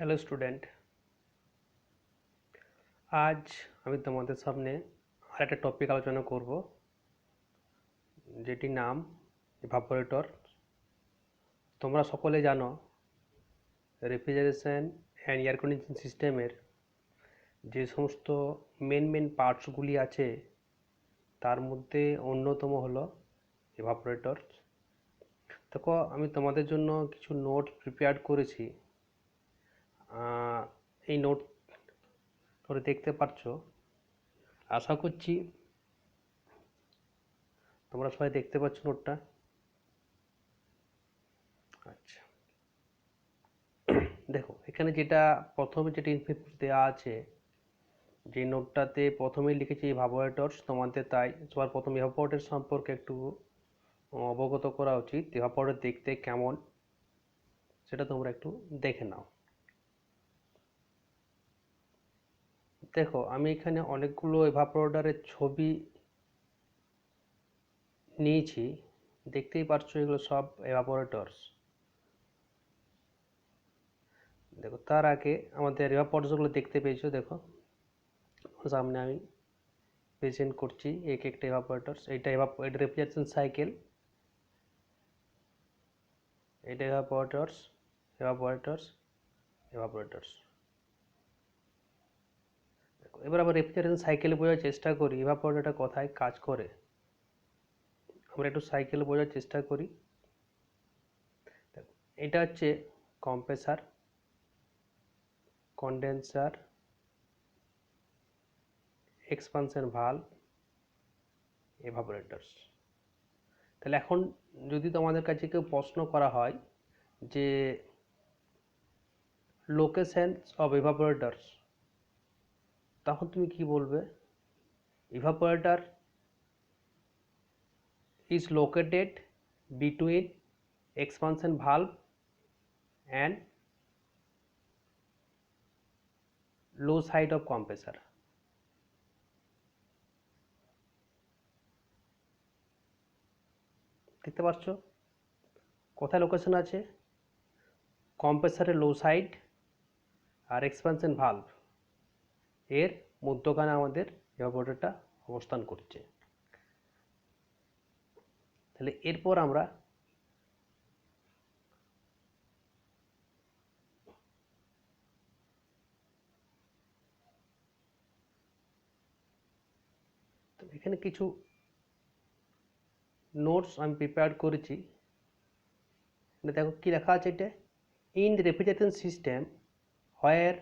Hello student, আজ আমি তোমাদের সামনে আরেকটা টপিক আলোচনা করব, যেটির নাম ইভাপোরেটর। তোমরা সকলে জানো রেফ্রিজারেশন অ্যান্ড এয়ার কন্ডিশনিং সিস্টেমের যে সমস্ত মেন পার্টসগুলি আছে তার মধ্যে অন্যতম হলো ইভাপোরেটর। দেখো, আমি তোমাদের জন্য কিছু নোট প্রিপেয়ার করেছি। এই নোট তোমরা দেখতে পাচ্ছ। আশা করছি তোমরা সবাই দেখতে পাচ্ছ নোটটা। আচ্ছা, দেখো এখানে প্রথমে যেটা ইনফো দেওয়া আছে, যে নোটটাতে প্রথমেই লিখেছি ইভাপোরেটরস। তোমাদের তাই সবার প্রথম ইভাপোরেটর সম্পর্কে একটু অবগত করা উচিত। ইভাপোরেটর দেখতে কেমন সেটা তোমরা একটু দেখে নাও। দেখো, আমি এখানে অনেকগুলো ইভাপোরেটরের ছবি নিয়েছি, দেখতেই পারছো এগুলো সব ইভাপোরেটরস। দেখো, তার আগে আমাদের ইভাপোরেটরসগুলো দেখতে পেয়েছো। দেখো সামনে আমি প্রেজেন্ট করছি এক একটা ইভাপোরেটরস। এটা রেফ্রিজারেশন সাইকেল, এটা ইভাপোরেটরস, ইভাপোরেটরস, ইভাপোরেটরস। এবার আমরা রেফ্রিজারেশন সাইকেল বোঝার চেষ্টা করি ইভাপোরেটরটা কোথায় কাজ করে। আমরা একটু সাইকেল বোঝার চেষ্টা করি। এটা হচ্ছে কম্প্রেসার, কন্ডেন্সার, এক্সপানশন ভালভ, ইভাপোরেটরস। তাহলে এখন যদি তোমাদের কাছে কেউ প্রশ্ন করা হয় যে লোকেশনস অফ ইভাপোরেটরস, তখন তুমি কি বলবে? Evaporator is located between expansion valve and low side of compressor. দেখতে পাচ্ছ কোথায় লোকেশন আছে? কম্প্রেসারের লো সাইড আর এক্সপানশন ভালভ এর মধ্যখানে আমাদের ইভাপোরেটরটা অবস্থান করছে। তাহলে এরপর আমরা এখানে কিছু নোটস আমি প্রিপেয়ার করেছি। দেখো কি লেখা আছে। এটা in the refrigeration system where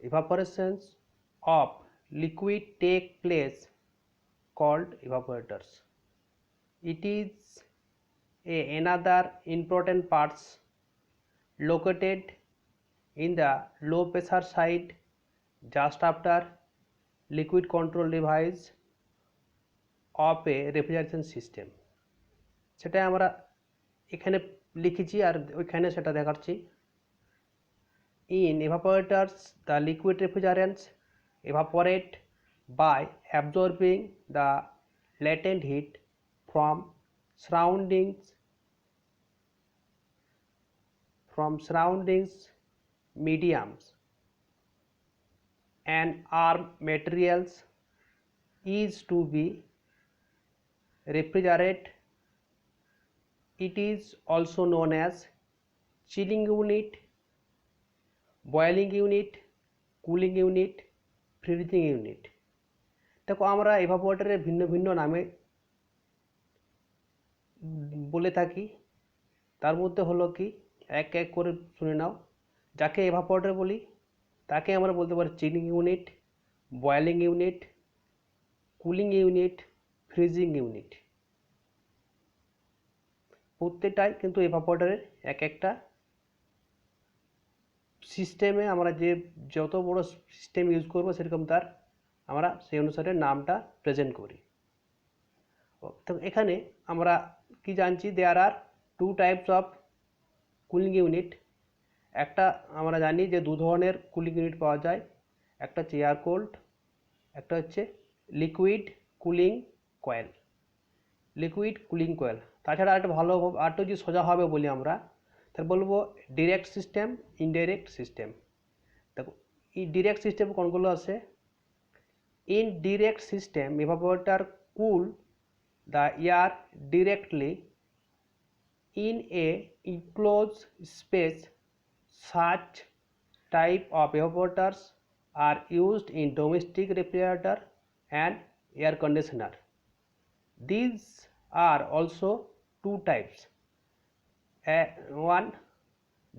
evaporations of liquid take place called evaporators. It is another important parts located in the low pressure side just after liquid control device of a refrigeration system. সেটা আমরা এখানে লিখেছি আর ওইখানে সেটা দেখাচ্ছি। In evaporators, the liquid refrigerants evaporate by absorbing the latent heat from surroundings mediums and arm materials is to be refrigerated. It is also known as chilling unit, boiling unit, cooling unit, freezing unit. দেখো, আমরা ইভাপোরেটরের ভিন্ন ভিন্ন নামে বলে থাকি। তার মধ্যে হলো কি, এক এক করে শুনে নাও। যাকে ইভাপোরেটর বলি তাকে আমরা বলতে পারি chilling unit, boiling unit, cooling unit, freezing unit. প্রত্যেকটাই কিন্তু ইভাপোরেটরের এক একটা সিস্টেমে আমরা যত বড় সিস্টেম ইউজ করব সেরকম তার আমরা সেই অনুসারে নামটা প্রেজেন্ট করি। তো এখানে আমরা কি জানছি, there are two types of cooling unit. একটা আমরা জানি যে দু ধরনের কুলিং ইউনিট পাওয়া যায়, একটা হচ্ছে এয়ার কোল্ড, একটা হচ্ছে liquid cooling coil. Liquid cooling coil. তাছাড়া একটা ভালো আরেকটু যদি সোজা হবে বলি আমরা, তাহলে বলবো ডিরেক্ট সিস্টেম, ইনডাইরেক্ট সিস্টেম। দেখো এই ডিরেক্ট সিস্টেম কোনগুলো আছে? In direct system evaporator cool the air directly in a enclosed space. Such type of evaporators are used in domestic refrigerator and air conditioner. These are also two types. One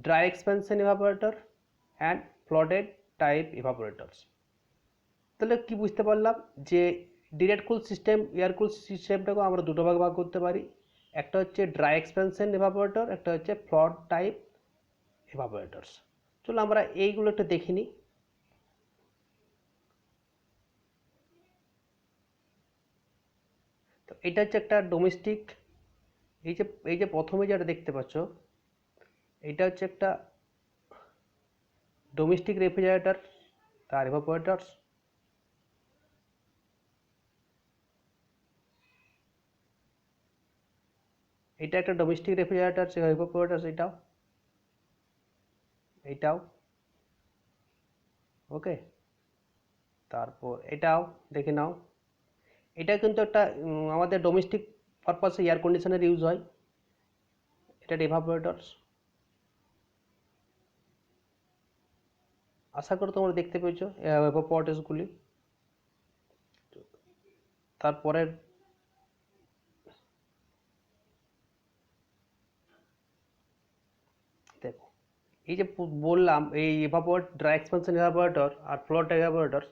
dry expansion evaporator and flooded type evaporators. তাহলে কি বুঝতে পারলাম যে direct কুল system, air কুল সিস্টেমটাকে আমরা দুটো ভাগে ভাগ করতে পারি। একটা হচ্ছে ড্রাই এক্সপ্যানশন এভাপোরেটর, একটা হচ্ছে ফ্লড টাইপ এভাপোরেটরস। চলো আমরা এইগুলো একটু দেখে নিই। তো এটা হচ্ছে একটা ডোমেস্টিক, এই যে প্রথমে যেটা দেখতে পাচ্ছ এটা হচ্ছে একটা ডোমেস্টিক রেফ্রিজারেটর তার এভাপোরেটরস। এটা একটা ডোমেস্টিক রেফ্রিজারেটর সে এভাপোরেটরস, এটাও ওকে। তারপর এটাও দেখে নাও, এটা কিন্তু একটা আমাদের ডোমেস্টিক পারপাসে এয়ার কন্ডিশনার ইউজ হয়, এটা এভাপোরেটরস। আশা করি তোমরা দেখতে পেয়েছো এভাপোরেটরসগুলি। তারপরে দেখো এই যে বললাম এই ড্রাই এক্সপানশন এভাপোরেটর আর ফ্লোড এভাপোরেটর,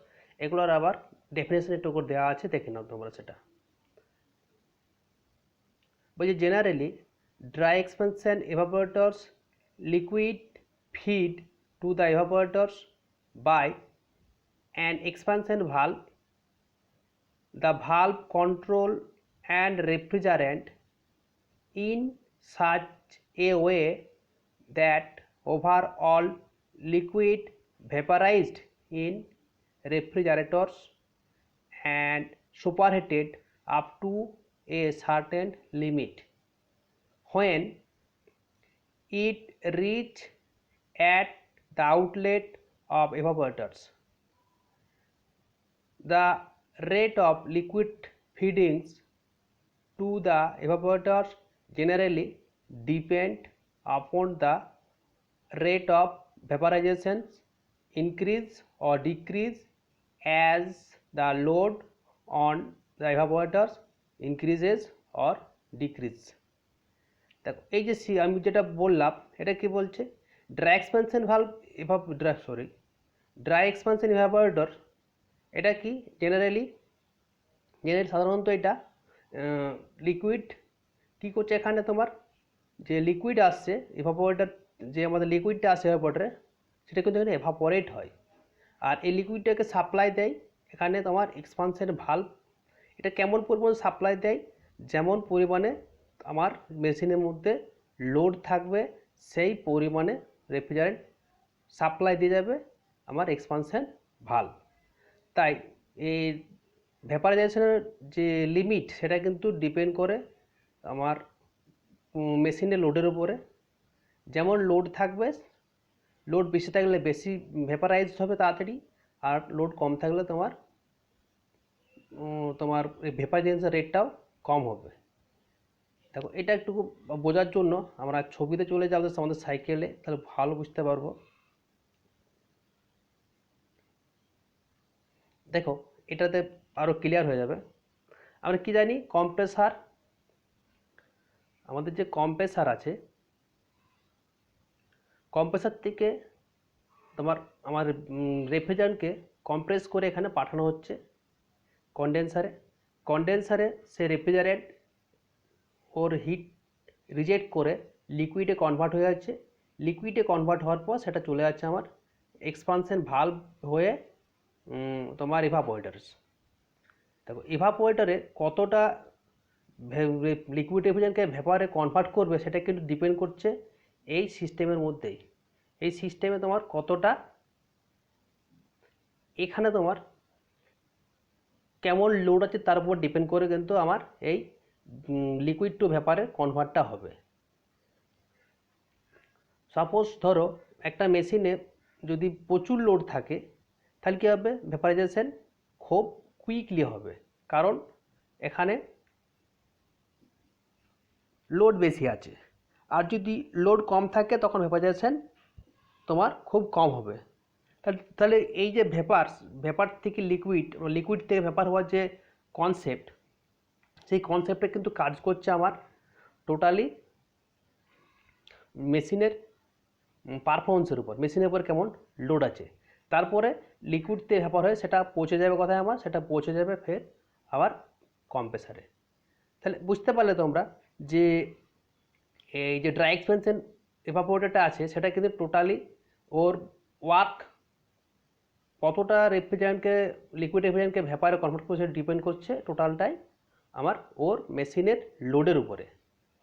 এগুলোর আবার ডেফিনেশন একটু করে দেওয়া আছে, দেখে নাও তোমরা সেটা। বলছি generally dry expansion evaporators liquid feed to the evaporators by an expansion valve. The valve control and refrigerant in such a way that overall liquid vaporized in refrigerators and superheated up to a certain limit. When it reach at the outlet of evaporators, the rate of liquid feedings to the evaporators generally depend upon the rate of vaporization increase or decrease as the load on the evaporators increases or decrease. দেখো এই যে আমি যেটা বললাম এটা কি বলছে, dry expansion valve dry expansion evaporator, এটা কি জেনারেলি সাধারণত এটা লিকুইড কি করছে, এখানে তোমার যে লিকুইড আসছে ইভাপোরেটর, যে আমাদের লিকুইডটা আসছে ইভাপোরেটরে সেটা কিন্তু এখানে এভাপোরেট হয়, আর এই লিকুইডটাকে সাপ্লাই দেয় এখানে তোমার এক্সপানশন ভালভ। এটা কেমন পরিমাণে সাপ্লাই দেয়, যেমন পরিমাণে আমার মেশিনের মধ্যে লোড থাকবে সেই পরিমাণে রেফ্রিজারেন্ট সাপ্লাই দিয়ে যাবে আমার এক্সপানশন ভালভ। তাই এই ভ্যাপারাইজেশনের যে লিমিট সেটা কিন্তু ডিপেন্ড করে আমার মেশিনের লোডের উপরে। যেমন লোড থাকবে, লোড বেশি থাকলে বেশি ভ্যাপারাইজ হবে তাড়াতাড়ি, আর লোড কম থাকলে তোমার ভ্যাপারাইজেশন রেটটাও কম হবে। দেখো এটা একটু বোঝার জন্য আমরা ছবিতে চলে যাবো আমাদের সাইকেলে, তাহলে ভালো বুঝতে পারবো। দেখো এটাতে আরও ক্লিয়ার হয়ে যাবে। আমরা কি জানি কম্প্রেসার, আমাদের যে কম্প্রেসার আছে, কম্প্রেসার থেকে তোমার আমার রেফ্রিজারেন্টকে কম্প্রেস করে এখানে পাঠানো হচ্ছে কন্ডেন্সারে সে রেফ্রিজারেন্ট ওর হিট রিজেক্ট করে লিকুইডে কনভার্ট হয়ে যাচ্ছে, লিকুইডে কনভার্ট হওয়ার পর সেটা চলে যাচ্ছে আমার এক্সপানশন ভালভ হয়ে তোমার ইভাপোরেটরস। দেখো ইভাপোরেটরে কতটা লিকুইড রেফ্রিজারেন্টকে ভেপারে কনভার্ট করবে সেটা কিন্তু ডিপেন্ড করছে এই সিস্টেমের মধ্যেই। এই সিস্টেমে তোমার কতটা, এখানে তোমার কেমন লোড আছে তার উপর ডিপেন্ড করে কিন্তু আমার এই লিকুইড টু ভেপারে কনভার্টটা হবে। সাপোজ ধরো একটা মেশিনে যদি প্রচুর লোড থাকে তাহলে কী হবে, ভেপারাইজেশন খুব কুইকলি হবে, কারণ এখানে লোড বেশি আছে। আর যদি লোড কম থাকে তখন ভেপারাইজেশন তোমার খুব কম হবে। তাহলে এই যে ভেপার থেকে লিকুইড, লিকুইড থেকে ভেপার হওয়ার যে কনসেপ্ট, সেই কনসেপ্টে কিন্তু কাজ করছে আমার টোটালি মেশিনের পারফরমেন্সের উপর, মেশিনের উপর কেমন লোড আছে। তারপরে লিকুইড থেকে ভেপার হয়ে সেটা পৌঁছে যাবে কোথায়, আমার সেটা পৌঁছে যাবে ফের আবার কম্প্রেসারে। তাহলে বুঝতে পারলে তোমরা যে এই যে ড্রাই এক্সপেনশন এভাপোরেটরটা আছে সেটা কিন্তু টোটালি ওর ওয়ার্ক কতটা রেফ্রিজারেন্টকে, লিকুইড রেফ্রিজারেন্টকে ভেপারে কনভার্ট করছে ডিপেন্ড করছে টোটালটাই আমার ওর মেশিনের লোডের উপরে।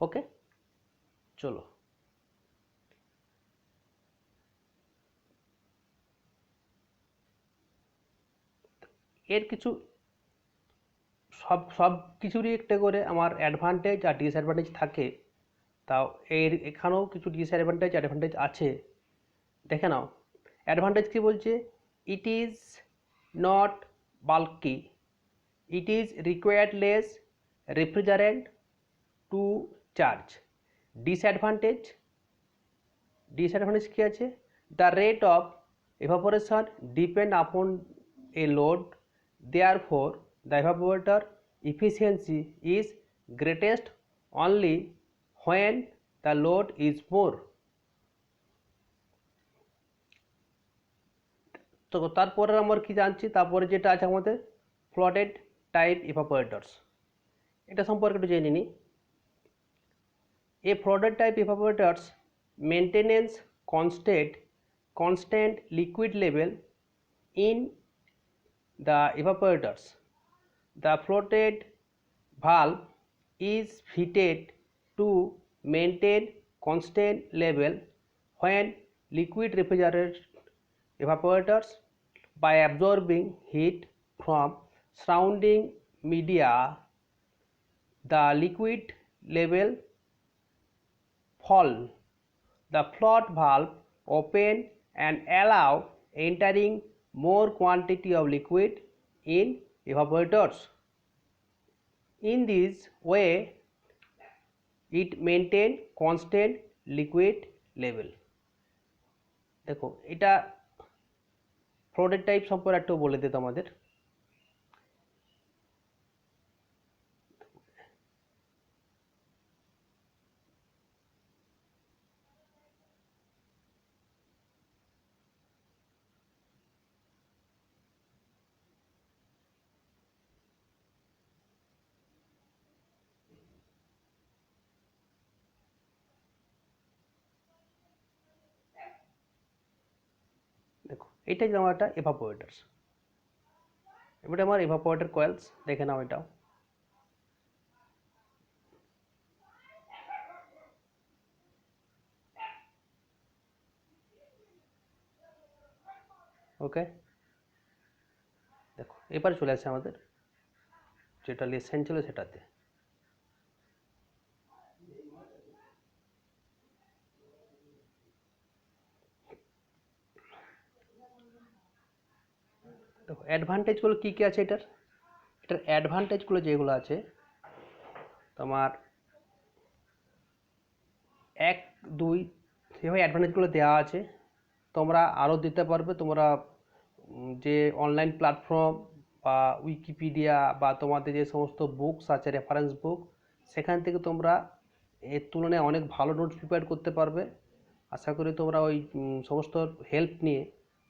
ওকে, চলো এর কিছু সব কিছুরই একটা করে আমার অ্যাডভান্টেজ আর ডিসঅ্যাডভান্টেজ থাকে। তাও এখানেও কিছু ডিসঅ্যাডভান্টেজ অ্যাডভান্টেজ আছে, দেখে নাও। অ্যাডভান্টেজ কি বলছে, it is not bulky, it is required less refrigerant to charge. Disadvantage কি আছে, the rate of evaporation depend upon a load, therefore the evaporator efficiency is greatest only when the load is more. তো তারপরে আমরা কি জানছি, তারপরে যেটা আছে আমাদের ফ্লোটেড টাইপ evaporators, এটা সম্পর্কে একটু জেনে নিই। A flooded type evaporators maintenance constant liquid level in the evaporators. The floated valve is fitted to maintain constant level when liquid refrigerant evaporators by absorbing heat from surrounding media. The liquid level fall, the float valve open and allow entering more quantity of liquid in evaporators. In this way it maintain constant liquid level. দেখো এটা floated type সম্পর্কে একটু বলে দিই তোমাদের। দেখো এটাই আমার একটা evaporators, এবারে আমার evaporator coils দেখে নাও। এটাও ওকে। দেখো এবার চলে আসছে আমাদের যেটা লেসন ছিল সেটাতে। দেখো অ্যাডভান্টেজগুলো কী কী আছে এটার অ্যাডভান্টেজগুলো যেগুলো আছে তোমার 1 2 সেভাবে অ্যাডভান্টেজগুলো দেওয়া আছে, তোমরা আরও দিতে পারবে। তোমরা যে অনলাইন প্ল্যাটফর্ম বা উইকিপিডিয়া বা তোমাদের যে সমস্ত বুকস আছে রেফারেন্স বুক, সেখান থেকে তোমরা এর তুলনায় অনেক ভালো নোটস প্রিপেয়ার করতে পারবে। আশা করি তোমরা ওই সমস্ত হেল্প নিয়ে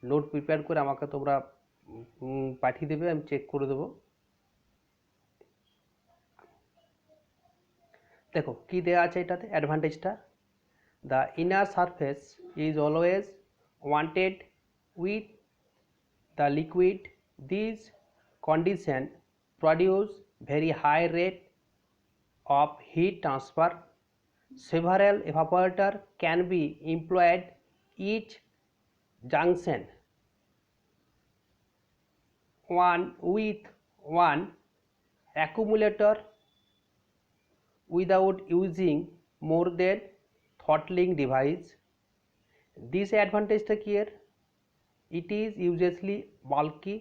নোট প্রিপেয়ার করে আমাকে তোমরা পাঠিয়ে দেবে, আমি চেক করে দেবো। দেখো কী দেওয়া আছে এটাতে অ্যাডভান্টেজটা, the inner surface is always wanted with the liquid. These conditions produce very high rate of heat transfer. Several evaporator can be employed each junction one with one accumulator without using more than throttling device. ডিসঅ্যাডভান্টেজটা কি এর? It is usually bulky,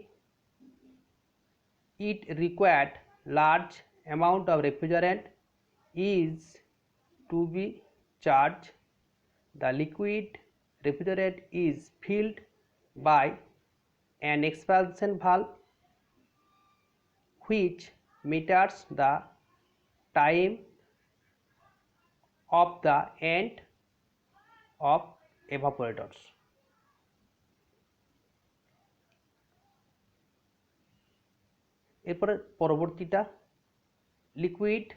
it required large amount of refrigerant is to be charged. The liquid refrigerant is filled by an expansion valve which meters the time of the end of evaporators. এরপরে পরবর্তীটা liquid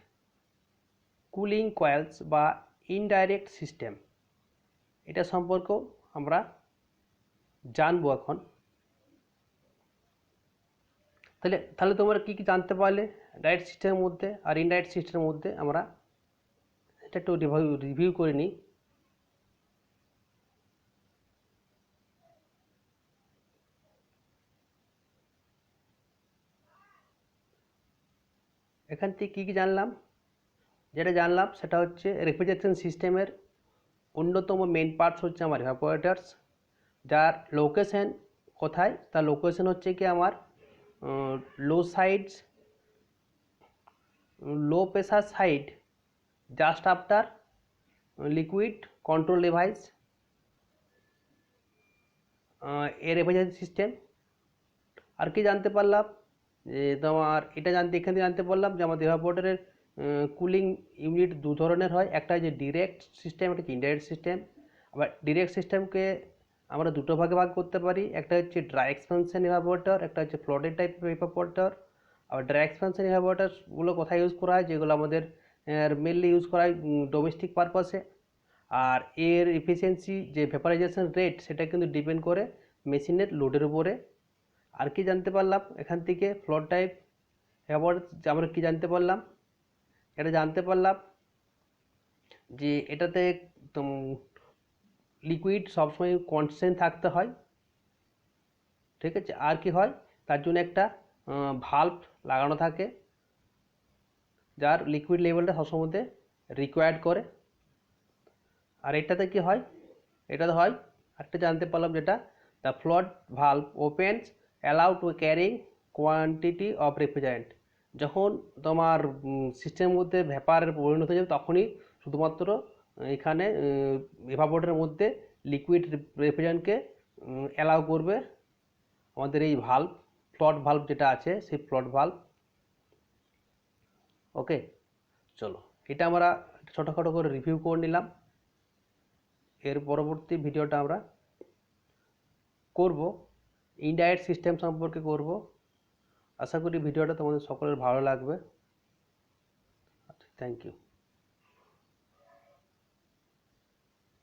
cooling coals বা indirect system, এটা সম্পর্কেও আমরা জানবো এখন। তাহলে তোমরা কি কি জানতে পারলে ডাইরেক্ট সিস্টেমের মধ্যে আর ইনডাইরেক্ট সিস্টেমের মধ্যে, আমরা এটা একটু রিভিউ করে নিই। এখান থেকে কী কী জানলাম? যেটা জানলাম সেটা হচ্ছে রেফ্রিজারেশন সিস্টেমের অন্যতম মেন পার্টস হচ্ছে আমার ইভাপোরেটরস, যার লোকেশন কোথায়? তার লোকেশন হচ্ছে কি আমার low pressure side just after liquid control device এর রেফ্রিজারেশন সিস্টেম। আর কি জানতে পারলাম? যে তোমার এটা এখান থেকে জানতে পারলাম যে আমাদের ইভাপোরেটরের কুলিং ইউনিট দু ধরনের হয়, একটা হচ্ছে ডিরেক্ট সিস্টেম, একটা হচ্ছে ইনডাইরেক্ট সিস্টেম। আবার ডিরেক্ট সিস্টেমকে আমরা দুটো ভাগে ভাগ করতে পারি, একটা হচ্ছে ড্রাই এক্সপানশন ইভাপোরেটর, একটা হচ্ছে ফ্লোটেড টাইপ ইভাপোরেটর। আবার ড্রাই এক্সপানশন ইভাপোরেটরগুলো কোথায় ইউজ করা হয়? যেগুলো আমাদের মেনলি ইউজ করা হয় ডোমেস্টিক পারপাসে। আর এর এফিসিয়েন্সি যে ভেপারাইজেশন রেট সেটা কিন্তু ডিপেন্ড করে মেশিনের লোডের উপরে। আর কি জানতে পারলাম এখান থেকে? ফ্লোট টাইপ ইভাপোরেটর আমরা কি জানতে পারলাম? এটা জানতে পারলাম যে এটাতে লিকুইড সবসময় কনস্ট্যান্ট থাকতে হয়, ঠিক আছে। আর কি হয়? তার জন্য একটা ভাল্ব লাগানো থাকে যার লিকুইড লেভেলটা সবসময় রিকোয়ার্ড করে। আর এটাতে কি হয়? এটাতে হয় একটা জানতে পারলাম যেটা the float valve opens allow to carrying quantity of refrigerant. যখন তোমার সিস্টেমের মধ্যে ভ্যাপারের পরিণত হয়ে যাবে তখনই শুধুমাত্র এখানে ইভাপোরেটরের মধ্যে লিকুইড রেফ্রিজারেন্টকে অ্যালাউ করবে আমাদের এই ভাল্ব, ফ্লোট ভাল্ব যেটা আছে সেই ফ্লোট ভাল্ব। ওকে, চলো এটা আমরা ছোটোখাটো করে রিভিউ করে নিলাম। এর পরবর্তী ভিডিওটা আমরা করব ইনডাইরেক্ট সিস্টেম সম্পর্কে করব। আশা করি ভিডিওটা তোমাদের সকলের ভালো লাগবে। Thank you.